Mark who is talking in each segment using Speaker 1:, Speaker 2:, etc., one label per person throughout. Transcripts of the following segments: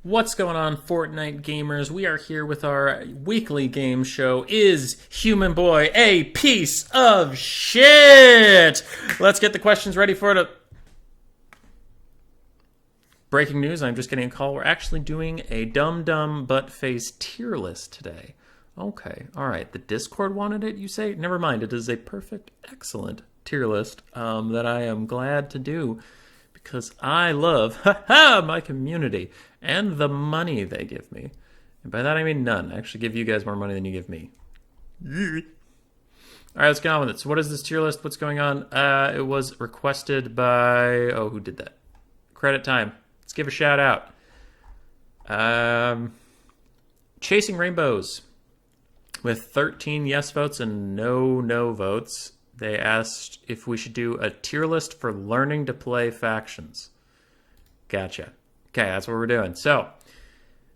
Speaker 1: What's going on, Fortnite gamers? We are here with our weekly game show. Is Human Boy a piece of shit? Let's get the questions ready for it. Breaking news, I'm just getting a call. We're actually doing a dumb butt face tier list today. Okay, alright. The Discord wanted it, you say? Never mind, it is a perfect, excellent tier list that I am glad to do. Because I love, my community and the money they give me. And by that I mean none. I actually give you guys more money than you give me. Alright, let's get on with it. So what is this tier list? What's going on? It was requested by... Oh, who did that? Credit time. Let's give a shout out. Chasing Rainbows. With 13 yes votes and no votes. They asked if we should do a tier list for learning to play factions. Gotcha. Okay, that's what we're doing. So,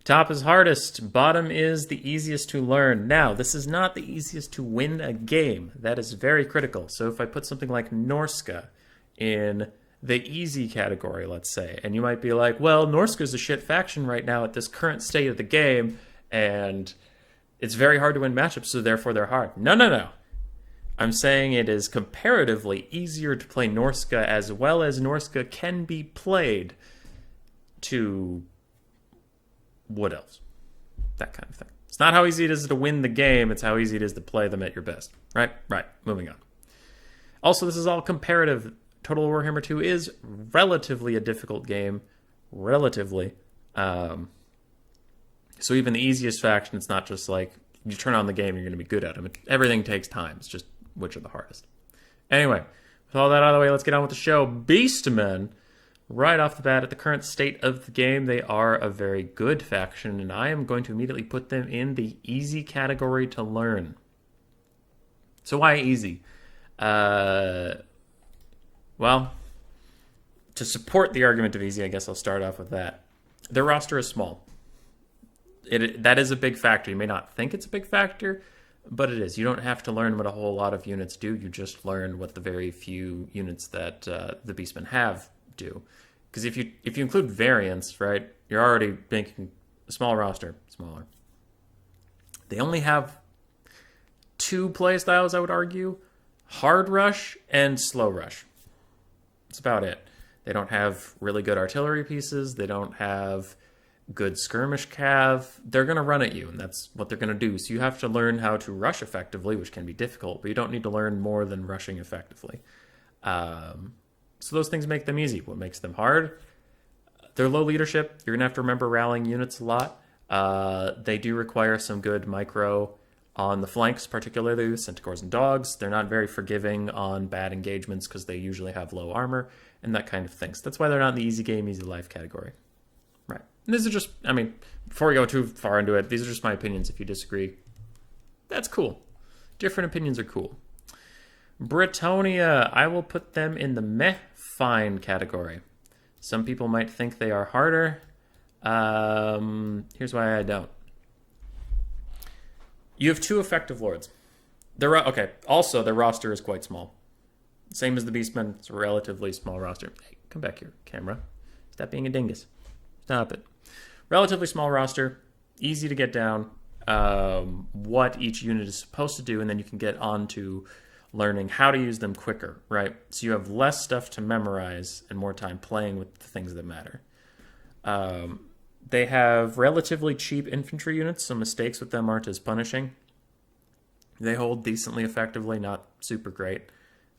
Speaker 1: top is hardest. Bottom is the easiest to learn. Now, this is not the easiest to win a game. That is very critical. So if I put something like Norska in the easy category, let's say, and you might be like, well, Norska's a shit faction right now at this current state of the game, and it's very hard to win matchups, so therefore they're hard. No. I'm saying it is comparatively easier to play Norska as well as Norska can be played to Wood Elves. That kind of thing. It's not how easy it is to win the game, it's how easy it is to play them at your best. Right, moving on. Also, this is all comparative. Total Warhammer 2 is relatively a difficult game. Relatively. So even the easiest faction, it's not just like you turn on the game, you're going to be good at them. Everything takes time. It's just which are the hardest. Anyway, with all that out of the way, let's get on with the show. Beastmen, right off the bat, at the current state of the game, they are a very good faction, and I am going to immediately put them in the easy category to learn. So why easy? Well, to support the argument of easy, I guess I'll start off with that. Their roster is small. That is a big factor. You may not think it's a big factor, but it is. You don't have to learn what a whole lot of units do. You just learn what the very few units that the Beastmen have do. Because if you include variants, right, you're already making a small roster smaller. They only have two playstyles, I would argue. Hard rush and slow rush. That's about it. They don't have really good artillery pieces. They don't have good skirmish cav. They're going to run at you, and that's what they're going to do. So you have to learn how to rush effectively, which can be difficult, but you don't need to learn more than rushing effectively. So those things make them easy. What makes them hard? They're low leadership. You're going to have to remember rallying units a lot. They do require some good micro on the flanks, particularly with centaurs and dogs. They're not very forgiving on bad engagements because they usually have low armor and that kind of thing. So that's why they're not in the easy game, easy life category. Right. And these are just, before we go too far into it, these are just my opinions. If you disagree, that's cool. Different opinions are cool. Britonia, I will put them in the meh fine category. Some people might think they are harder. Here's why I don't. You have two effective lords. Also, their roster is quite small. Same as the Beastmen, it's a relatively small roster. Hey, come back here, camera. Stop being a dingus. Stop it. Relatively small roster, easy to get down what each unit is supposed to do, and then you can get on to learning how to use them quicker, right? So you have less stuff to memorize and more time playing with the things that matter. They have relatively cheap infantry units, so mistakes with them aren't as punishing. They hold decently effectively, not super great.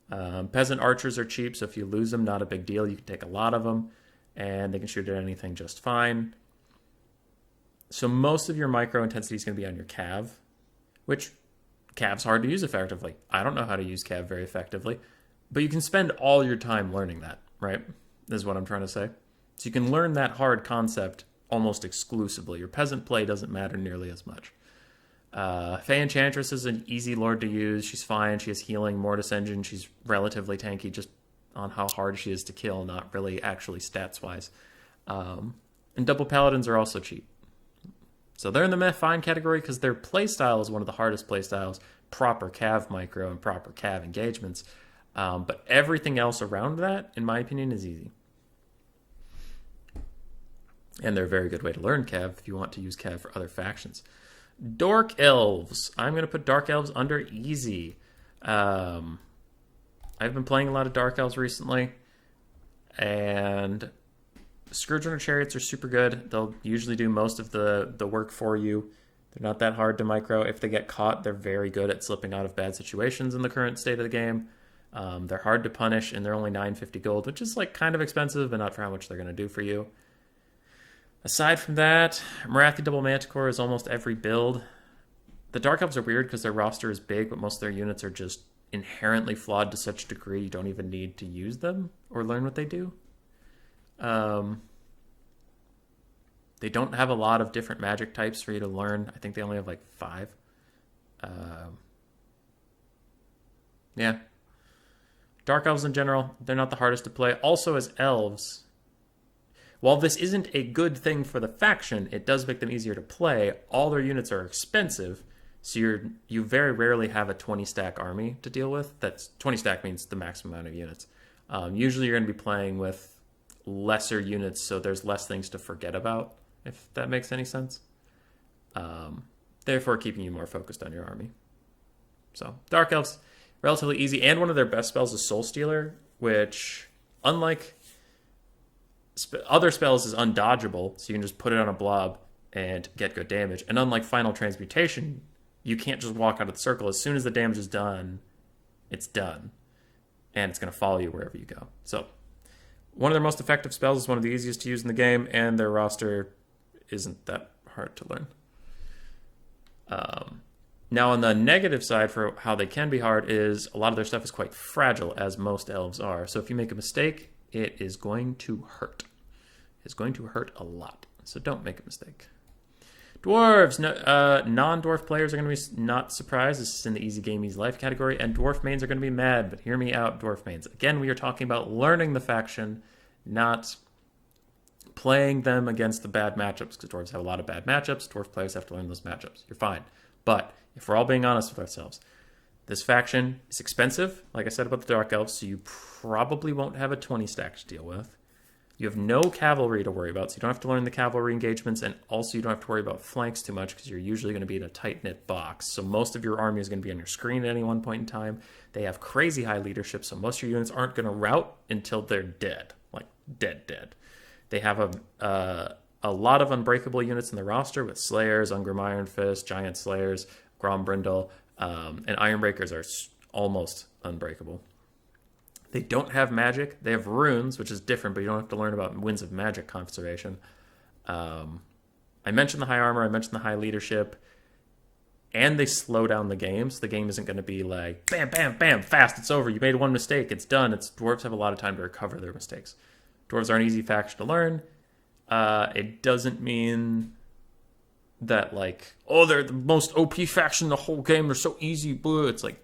Speaker 1: Peasant archers are cheap, so if you lose them, not a big deal. You can take a lot of them, and they can shoot at anything just fine. So most of your micro intensity is going to be on your cav, which cav's hard to use effectively. I don't know how to use cav very effectively, but you can spend all your time learning that, right? Is what I'm trying to say. So you can learn that hard concept almost exclusively. Your peasant play doesn't matter nearly as much. Fey Enchantress is an easy lord to use. She's fine. She has healing, Mortis Engine. She's relatively tanky just on how hard she is to kill, not really actually stats-wise. And double paladins are also cheap. So they're in the meh fine category because their playstyle is one of the hardest playstyles. Proper cav micro and proper cav engagements. But everything else around that, in my opinion, is easy. And they're a very good way to learn Cav if you want to use Cav for other factions. Dark Elves. I'm going to put Dark Elves under easy. I've been playing a lot of Dark Elves recently, and Scourge Runner Chariots are super good. They'll usually do most of the work for you. They're not that hard to micro. If they get caught, they're very good at slipping out of bad situations in the current state of the game. They're hard to punish, and they're only 950 gold, which is like kind of expensive, but not for how much they're going to do for you. Aside from that, Marathi Double Manticore is almost every build. The Dark Elves are weird because their roster is big, but most of their units are just inherently flawed to such a degree you don't even need to use them or learn what they do. They don't have a lot of different magic types for you to learn. I think they only have like 5. Yeah. Dark Elves in general, they're not the hardest to play. Also, as elves, while this isn't a good thing for the faction, it does make them easier to play. All their units are expensive, so you very rarely have a 20-stack army to deal with. That's 20 stack means the maximum amount of units. Usually you're going to be playing with lesser units, so there's less things to forget about, if that makes any sense. Therefore, keeping you more focused on your army. So, Dark Elves, relatively easy, and one of their best spells is Soul Stealer, which, unlike other spells, is undodgeable, so you can just put it on a blob and get good damage. And unlike Final Transmutation, you can't just walk out of the circle. As soon as the damage is done, it's done. And it's going to follow you wherever you go. So, one of their most effective spells is one of the easiest to use in the game, and their roster isn't that hard to learn. Now, on the negative side for how they can be hard is a lot of their stuff is quite fragile, as most elves are. So if you make a mistake, it is going to hurt. It's going to hurt a lot. So don't make a mistake. Dwarves. Non-dwarf players are going to be not surprised. This is in the easy game, easy life category. And dwarf mains are going to be mad, but hear me out, dwarf mains. Again, we are talking about learning the faction, not playing them against the bad matchups, because dwarves have a lot of bad matchups. Dwarf players have to learn those matchups. You're fine. But if we're all being honest with ourselves, this faction is expensive, like I said about the Dark Elves, so you probably won't have a 20 stack to deal with. You have no cavalry to worry about, so you don't have to learn the cavalry engagements, and also you don't have to worry about flanks too much because you're usually going to be in a tight-knit box. So most of your army is going to be on your screen at any one point in time. They have crazy high leadership, so most of your units aren't going to rout until they're dead, like dead. They have a lot of unbreakable units in the roster with Slayers, Ungrim Iron Fist, Giant Slayers, Grom Brindle, and Ironbreakers are almost unbreakable. They don't have magic. They have runes, which is different, but you don't have to learn about Winds of Magic conservation. I mentioned the high armor. I mentioned the high leadership. And they slow down the game, so the game isn't going to be like, bam, bam, bam, fast, it's over. You made one mistake, it's done. Dwarves have a lot of time to recover their mistakes. Dwarves are an easy faction to learn. It doesn't mean that, like, oh, they're the most OP faction in the whole game. They're so easy. Boo. It's like,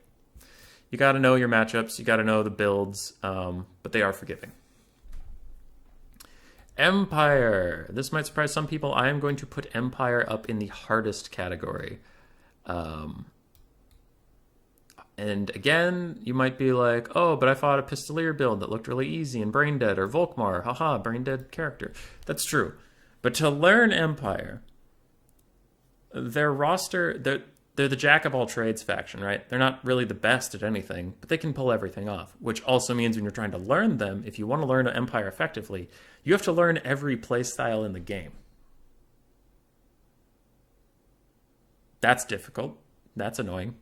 Speaker 1: you got to know your matchups. You got to know the builds. But they are forgiving. Empire. This might surprise some people. I am going to put Empire up in the hardest category. And again, you might be like, oh, but I fought a Pistolier build that looked really easy in Brain Dead or Volkmar. Haha, Brain Dead character. That's true. But to learn Empire, their roster, they're the jack of all trades faction, right? They're not really the best at anything, but they can pull everything off, which also means when you're trying to learn them, if you want to learn Empire effectively, you have to learn every playstyle in the game. That's difficult. That's annoying.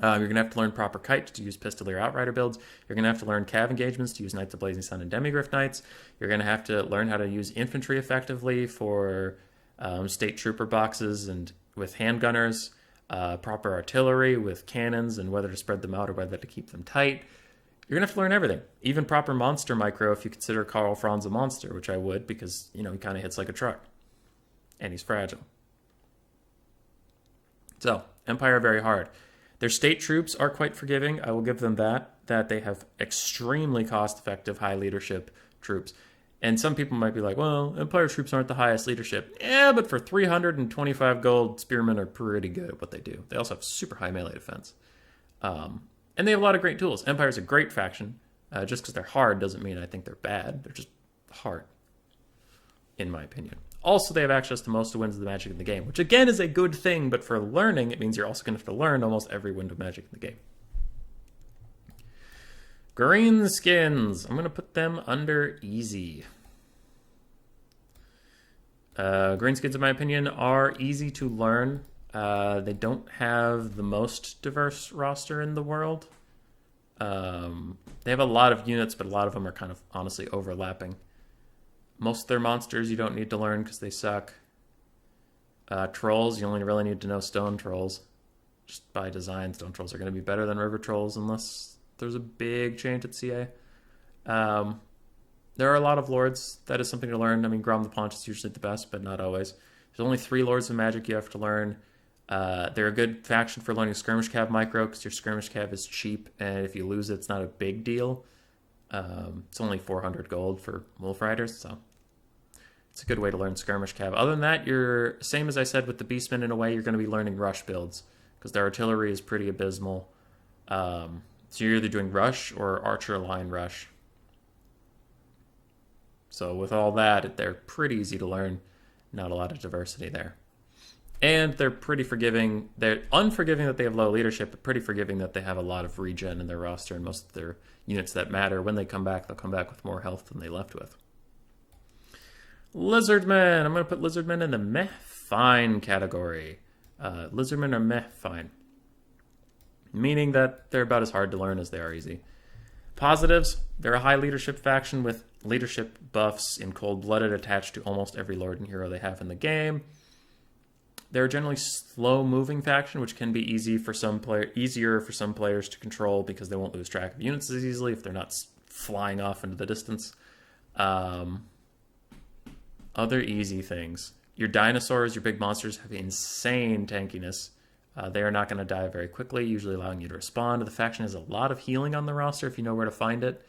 Speaker 1: You're going to have to learn proper kite to use Pistolier Outrider builds. You're going to have to learn Cav engagements to use Knights of Blazing Sun and Demigryph Knights. You're going to have to learn how to use infantry effectively for state trooper boxes and with handgunners, proper artillery with cannons and whether to spread them out or whether to keep them tight. You're going to have to learn everything. Even proper monster micro if you consider Karl Franz a monster, which I would because, you know, he kind of hits like a truck. And he's fragile. So, Empire very hard. Their state troops are quite forgiving. I will give them that they have extremely cost-effective high leadership troops. And some people might be like, well, Empire troops aren't the highest leadership. Yeah, but for 325 gold, spearmen are pretty good at what they do. They also have super high melee defense. And they have a lot of great tools. Empire's a great faction. Just because they're hard doesn't mean I think they're bad. They're just hard. in my opinion. Also, they have access to most of the winds of the magic in the game, which again is a good thing, but for learning, it means you're also going to have to learn almost every wind of magic in the game. Greenskins. I'm going to put them under easy. Greenskins, in my opinion, are easy to learn. They don't have the most diverse roster in the world. They have a lot of units, but a lot of them are kind of honestly overlapping. Most of their monsters you don't need to learn because they suck. Trolls, you only really need to know stone trolls. Just by design, stone trolls are going to be better than river trolls unless there's a big change at CA. There are a lot of lords. That is something to learn. I mean, Grom the Paunch is usually the best, but not always. There's only 3 lords of magic you have to learn. They're a good faction for learning Skirmish Cav micro because your Skirmish Cav is cheap, and if you lose it, it's not a big deal. It's only 400 gold for Wolf Riders, so it's a good way to learn Skirmish Cav. Other than that, you're, same as I said with the Beastmen, in a way, you're going to be learning Rush builds because their artillery is pretty abysmal. So you're either doing Rush or Archer Line Rush. So with all that, they're pretty easy to learn. Not a lot of diversity there. And they're pretty forgiving. They're unforgiving that they have low leadership, but pretty forgiving that they have a lot of regen in their roster, and most of their units that matter, when they come back, they'll come back with more health than they left with. Lizardmen. I'm going to put Lizardmen in the meh fine category. Lizardmen are meh fine. Meaning that they're about as hard to learn as they are easy. Positives, they're a high leadership faction with leadership buffs in Cold-Blooded attached to almost every lord and hero they have in the game. They're a generally slow-moving faction, which can be easier for some players to control because they won't lose track of units as easily if they're not flying off into the distance. Other easy things. Your dinosaurs, your big monsters, have insane tankiness. They are not going to die very quickly, usually allowing you to respond. The faction has a lot of healing on the roster if you know where to find it.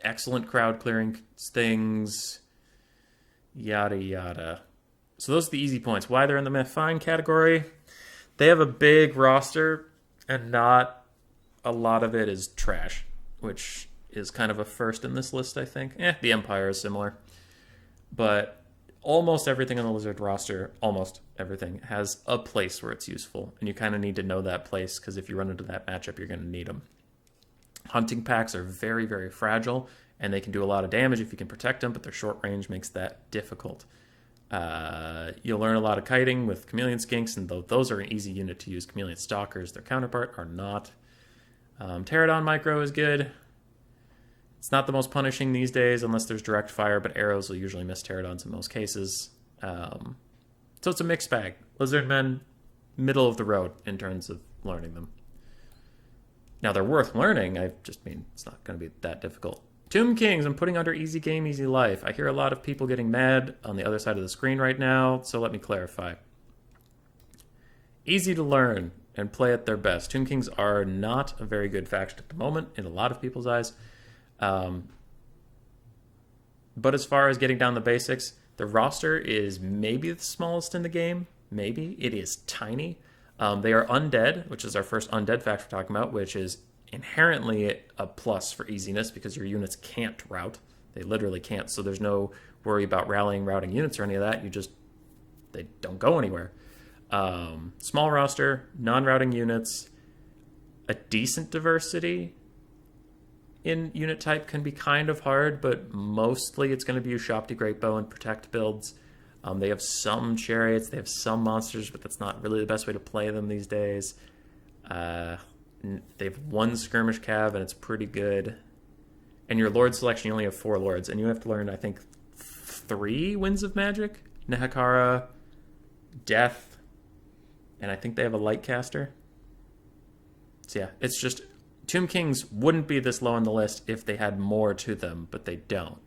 Speaker 1: Excellent crowd clearing things. Yada, yada. So those are the easy points. Why they're in the meh fine category. They have a big roster, and not a lot of it is trash, which is kind of a first in this list, I think. The Empire is similar. But almost everything on the Lizard roster, almost everything, has a place where it's useful. And you kind of need to know that place, because if you run into that matchup, you're going to need them. Hunting packs are very, very fragile, and they can do a lot of damage if you can protect them, but their short range makes that difficult. You'll learn a lot of kiting with Chameleon Skinks, and though those are an easy unit to use, Chameleon Stalkers, their counterpart, are not. Pterodon Micro is good. It's not the most punishing these days unless there's direct fire, but arrows will usually miss Pterodons in most cases. So it's a mixed bag. Lizardmen, middle of the road in terms of learning them. Now, they're worth learning. I just mean it's not going to be that difficult. Tomb Kings, I'm putting under easy game, easy life. I hear a lot of people getting mad on the other side of the screen right now, so let me clarify. Easy to learn and play at their best. Tomb Kings are not a very good faction at the moment in a lot of people's eyes. But as far as getting down the basics, the roster is maybe the smallest in the game. Maybe. It is tiny. They are Undead, which is our first Undead faction we're talking about, which is inherently a plus for easiness because your units can't route. They literally can't, so there's no worry about routing units or any of that. They don't go anywhere. Small roster, non-routing units, a decent diversity in unit type can be kind of hard, but mostly it's going to be your Shopti Greatbow and Protect builds. They have some chariots, they have some monsters, but that's not really the best way to play them these days. They have 1 Skirmish Cav, and it's pretty good. And your Lord selection, you only have 4 Lords, and you have to learn, I think, 3 Winds of Magic? Nehakara, Death, and I think they have a Lightcaster. So yeah, it's just... Tomb Kings wouldn't be this low on the list if they had more to them, but they don't.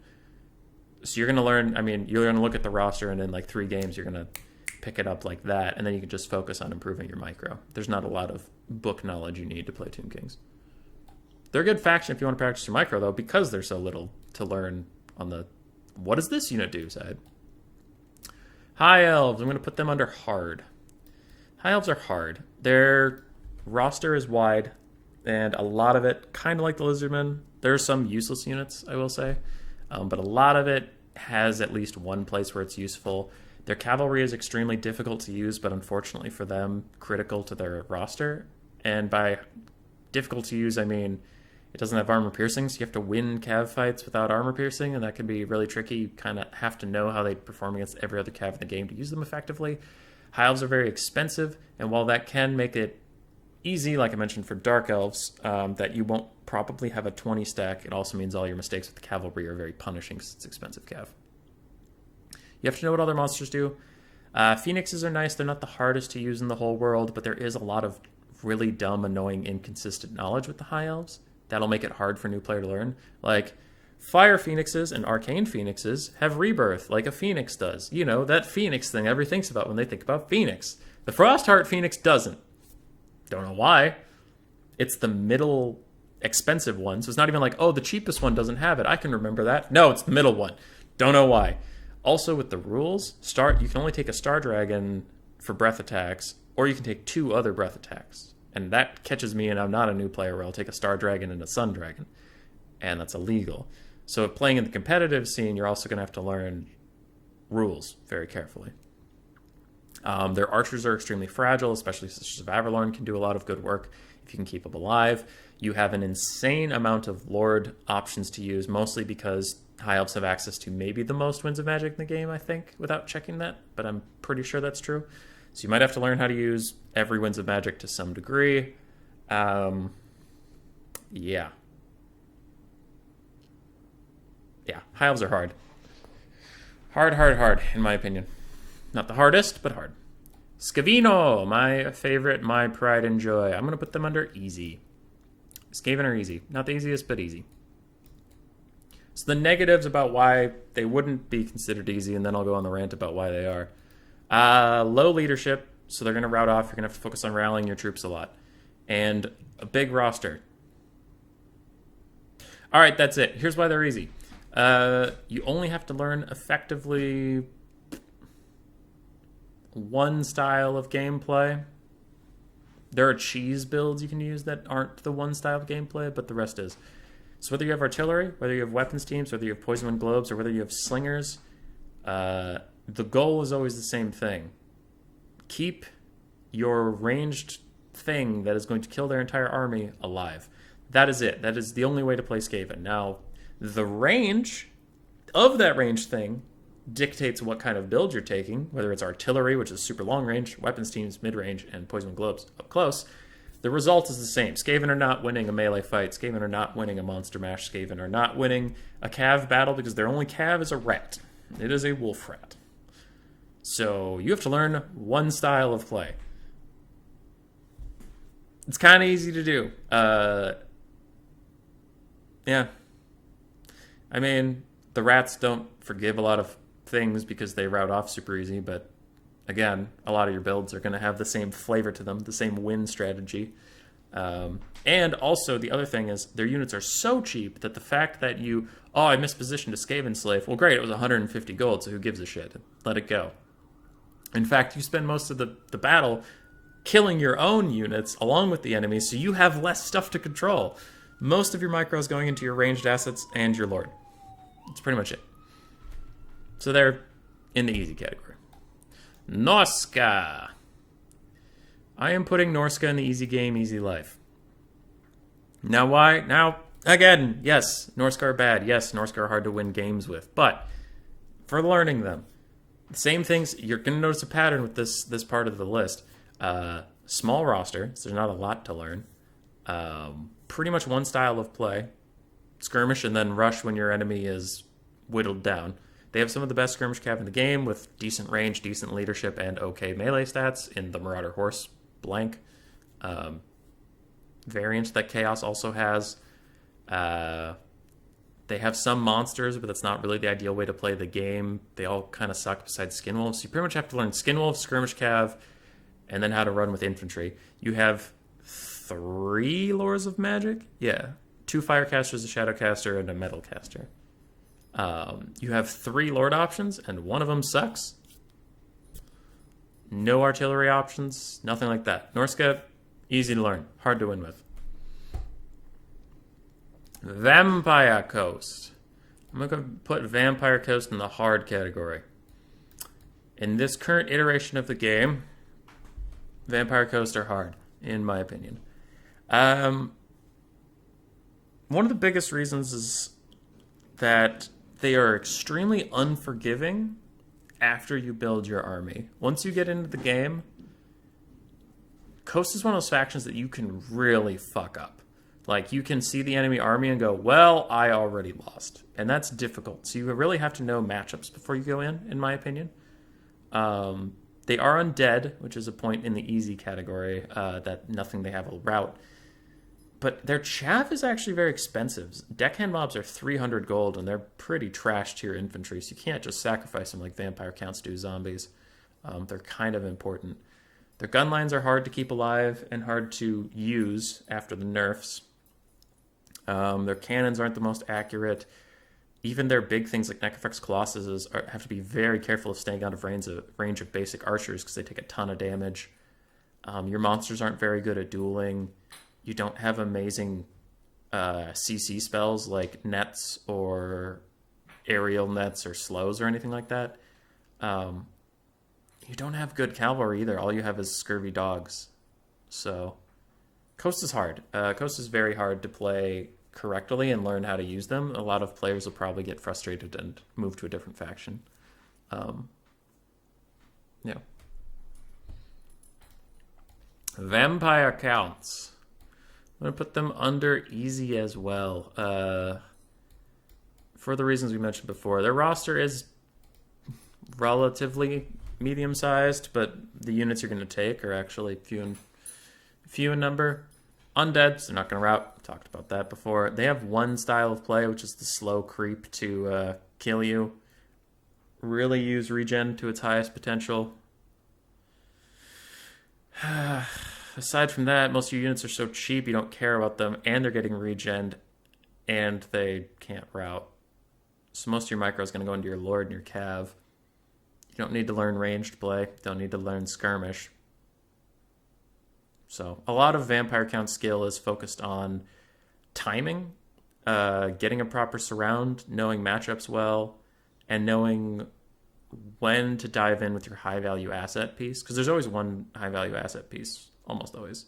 Speaker 1: So you're going to learn... you're going to look at the roster, and in like 3 games, you're going to pick it up like that, and then you can just focus on improving your micro. There's not a lot of book knowledge you need to play Tomb Kings. They're a good faction if you want to practice your micro, though, because there's so little to learn on the what does this unit do side. High Elves, I'm going to put them under hard. High Elves are hard. Their roster is wide, and a lot of it, kind of like the Lizardmen, there are some useless units, I will say, but a lot of it has at least one place where it's useful. Their cavalry is extremely difficult to use, but unfortunately for them, critical to their roster. And by difficult to use, I mean it doesn't have armor piercing, so you have to win cav fights without armor piercing, and that can be really tricky. You kind of have to know how they perform against every other cav in the game to use them effectively. High Elves are very expensive, and while that can make it easy, like I mentioned for Dark Elves, that you won't probably have a 20 stack, it also means all your mistakes with the cavalry are very punishing because it's expensive cav. You have to know what other monsters do. Phoenixes are nice. They're not the hardest to use in the whole world, but there is a lot of really dumb, annoying, inconsistent knowledge with the High Elves. That'll make it hard for a new player to learn. Like, Fire Phoenixes and Arcane Phoenixes have rebirth, like a Phoenix does. You know, that Phoenix thing everybody thinks about when they think about Phoenix. The Frostheart Phoenix doesn't. Don't know why. It's the middle expensive one, so it's not even like, oh, the cheapest one doesn't have it. I can remember that. No, it's the middle one. Don't know why. Also, with the rules, you can only take a Star Dragon for breath attacks, or you can take 2 other breath attacks. And that catches me, and I'm not a new player where I'll take a Star Dragon and a Sun Dragon. And that's illegal. So playing in the competitive scene, you're also going to have to learn rules very carefully. Their archers are extremely fragile, especially Sisters of Avalorn can do a lot of good work if you can keep them alive. You have an insane amount of Lord options to use, mostly because High Elves have access to maybe the most Winds of Magic in the game, I think, without checking that, but I'm pretty sure that's true. So you might have to learn how to use every Winds of Magic to some degree. Yeah. Yeah, High Elves are hard. Hard, in my opinion. Not the hardest, but hard. Scavino, my favorite, my pride and joy. I'm going to put them under easy. Skaven are easy. Not the easiest, but easy. So the negatives about why they wouldn't be considered easy, and then I'll go on the rant about why they are. Low leadership, so they're going to route off. You're going to have to focus on rallying your troops a lot. And a big roster. All right, that's it. Here's why they're easy. You only have to learn effectively one style of gameplay. There are cheese builds you can use that aren't the one style of gameplay, but the rest is. So whether you have artillery, whether you have weapons teams, whether you have poison wind globes, or whether you have slingers, the goal is always the same thing. Keep your ranged thing that is going to kill their entire army alive. That is it. That is the only way to play Skaven. Now, the range of that ranged thing dictates what kind of build you're taking, whether it's artillery, which is super long range, weapons teams, mid-range, and poison wind globes up close. The result is the same. Skaven are not winning a melee fight. Skaven are not winning a monster mash. Skaven are not winning a cav battle because their only cav is a rat. It is a wolf rat. So you have to learn one style of play. It's kind of easy to do. Yeah. I mean, the rats don't forgive a lot of things because they route off super easy, but again, a lot of your builds are going to have the same flavor to them, the same win strategy. And also, the other thing is, their units are so cheap that the fact that I mispositioned a Skaven Slave, well, great, it was 150 gold, so who gives a shit? Let it go. In fact, you spend most of the battle killing your own units along with the enemy, so you have less stuff to control. Most of your micro is going into your ranged assets and your lord. That's pretty much it. So they're in the easy category. Norska. I am putting Norska in the easy game, easy life. Now why? Now, again, yes, Norska are bad. Yes, Norska are hard to win games with. But for learning them, the same things, you're going to notice a pattern with this part of the list. Small roster, so there's not a lot to learn. Pretty much one style of play. Skirmish and then rush when your enemy is whittled down. They have some of the best skirmish cav in the game with decent range, decent leadership, and okay melee stats in the Marauder Horse blank variant that Chaos also has. They have some monsters, but that's not really the ideal way to play the game. They all kind of suck besides Skinwolves. So you pretty much have to learn Skinwolves, skirmish cav, and then how to run with infantry. You have 3 Lords of Magic? Yeah. 2 Firecasters, a Shadowcaster, and a Metalcaster. You have 3 Lord options, and one of them sucks. No artillery options, nothing like that. Norska, easy to learn, hard to win with. Vampire Coast. I'm going to put Vampire Coast in the hard category. In this current iteration of the game, Vampire Coast are hard, in my opinion. One of the biggest reasons is that they are extremely unforgiving after you build your army. Once you get into the game, Coast is one of those factions that you can really fuck up. Like, you can see the enemy army and go, well, I already lost. And that's difficult. So you really have to know matchups before you go in my opinion. They are undead, which is a point in the easy category, that nothing they have will rout. But their chaff is actually very expensive. Deckhand mobs are 300 gold, and they're pretty trash tier infantry, so you can't just sacrifice them like vampire counts do zombies. They're kind of important. Their gun lines are hard to keep alive and hard to use after the nerfs. Their cannons aren't the most accurate. Even their big things like Necrophix Colossuses have to be very careful of staying out of range of basic archers because they take a ton of damage. Your monsters aren't very good at dueling. You don't have amazing CC spells like nets or aerial nets or slows or anything like that. You don't have good cavalry either. All you have is scurvy dogs. So Coast is hard. Coast is very hard to play correctly and learn how to use them. A lot of players will probably get frustrated and move to a different faction. Yeah. Vampire Counts. I'm going to put them under easy as well. For the reasons we mentioned before. Their roster is relatively medium-sized, but the units you're going to take are actually few in number. Undeads, they're not going to rout. Talked about that before. They have one style of play, which is the slow creep to kill you. Really use regen to its highest potential. Aside from that, most of your units are so cheap you don't care about them, and they're getting regened, and they can't rout. So most of your micro is going to go into your Lord and your Cav. You don't need to learn ranged play. Don't need to learn skirmish. So a lot of Vampire Count skill is focused on timing, getting a proper surround, knowing matchups well, and knowing when to dive in with your high-value asset piece. Because there's always one high-value asset piece, almost always.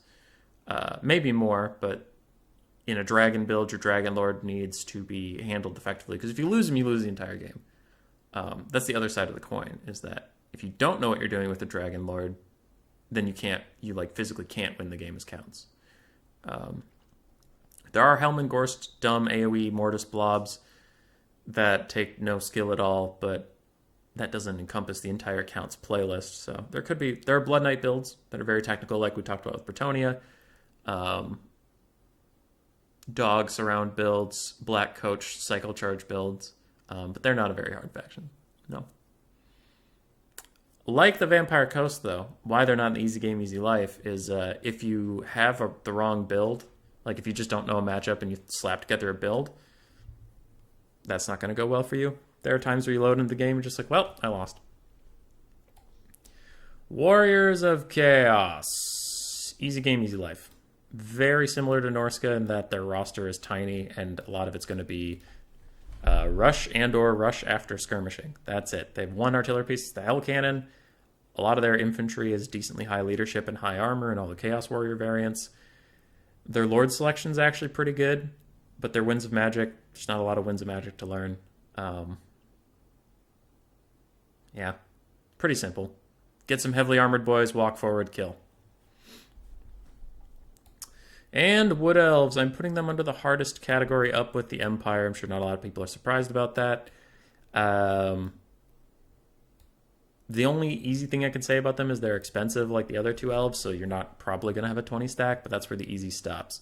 Speaker 1: Maybe more, but in a dragon build, your Dragon Lord needs to be handled effectively. Because if you lose him, you lose the entire game. That's the other side of the coin, is that if you don't know what you're doing with the Dragon Lord, then you physically can't win the game as counts. There are Helmengorst dumb AoE Mortis blobs that take no skill at all, but that doesn't encompass the entire counts playlist. So there are Blood Knight builds that are very technical, like we talked about with Bretonia. Dog surround builds, Black Coach cycle charge builds, but they're not a very hard faction. No. Like the Vampire Coast, though, why they're not an easy game, easy life is if you have the wrong build, like if you just don't know a matchup and you slap together a build, that's not going to go well for you. There are times where you load into the game and you're just like, well, I lost. Warriors of Chaos. Easy game, easy life. Very similar to Norska in that their roster is tiny and a lot of it's going to be rush and or rush after skirmishing. That's it. They have one artillery piece, the Hell Cannon. A lot of their infantry is decently high leadership and high armor and all the Chaos Warrior variants. Their Lord selection is actually pretty good, but their Winds of Magic, there's not a lot of Winds of Magic to learn. Yeah, pretty simple. Get some heavily armored boys, walk forward, kill. And Wood Elves, I'm putting them under the hardest category up with the Empire. I'm sure not a lot of people are surprised about that. The only easy thing I can say about them is they're expensive like the other two elves, so you're not probably going to have a 20 stack, but that's where the easy stops.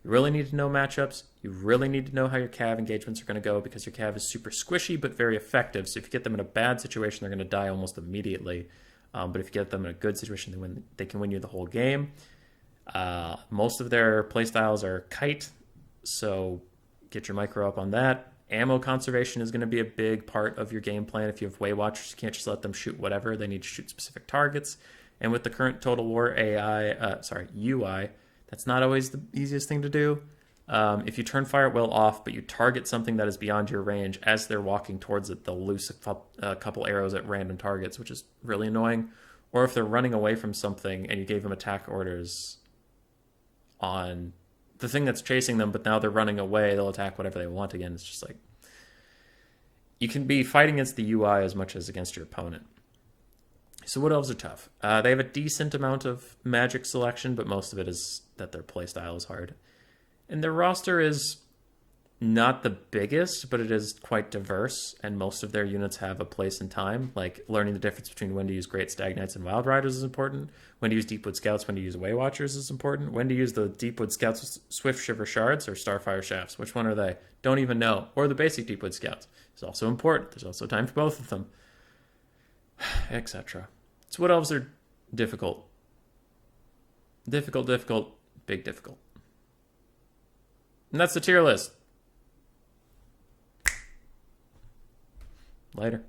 Speaker 1: You really need to know matchups. You really need to know how your Cav engagements are going to go because your Cav is super squishy but very effective. So if you get them in a bad situation, they're going to die almost immediately. But if you get them in a good situation, they can win you the whole game. Most of their playstyles are kite, so get your micro up on that. Ammo conservation is going to be a big part of your game plan. If you have Way Watchers, you can't just let them shoot whatever. They need to shoot specific targets. And with the current Total War UI, that's not always the easiest thing to do. If you turn fire at will off, but you target something that is beyond your range, as they're walking towards it, they'll loose a couple arrows at random targets, which is really annoying. Or if they're running away from something and you gave them attack orders on the thing that's chasing them, but now they're running away, they'll attack whatever they want again. It's just like, you can be fighting against the UI as much as against your opponent. So Wood Elves are tough. They have a decent amount of magic selection, but most of it is that their playstyle is hard. And their roster is not the biggest, but it is quite diverse, and most of their units have a place and time. Like, learning the difference between when to use Great Stag Knights and Wild Riders is important. When to use Deepwood Scouts, when to use Way Watchers is important. When to use the Deepwood Scouts Swift Shiver Shards or Starfire Shafts. Which one are they? Don't even know. Or the basic Deepwood Scouts. It's also important. There's also time for both of them. Etc. So Wood Elves are difficult. Difficult. Big difficult. And that's the tier list. Later.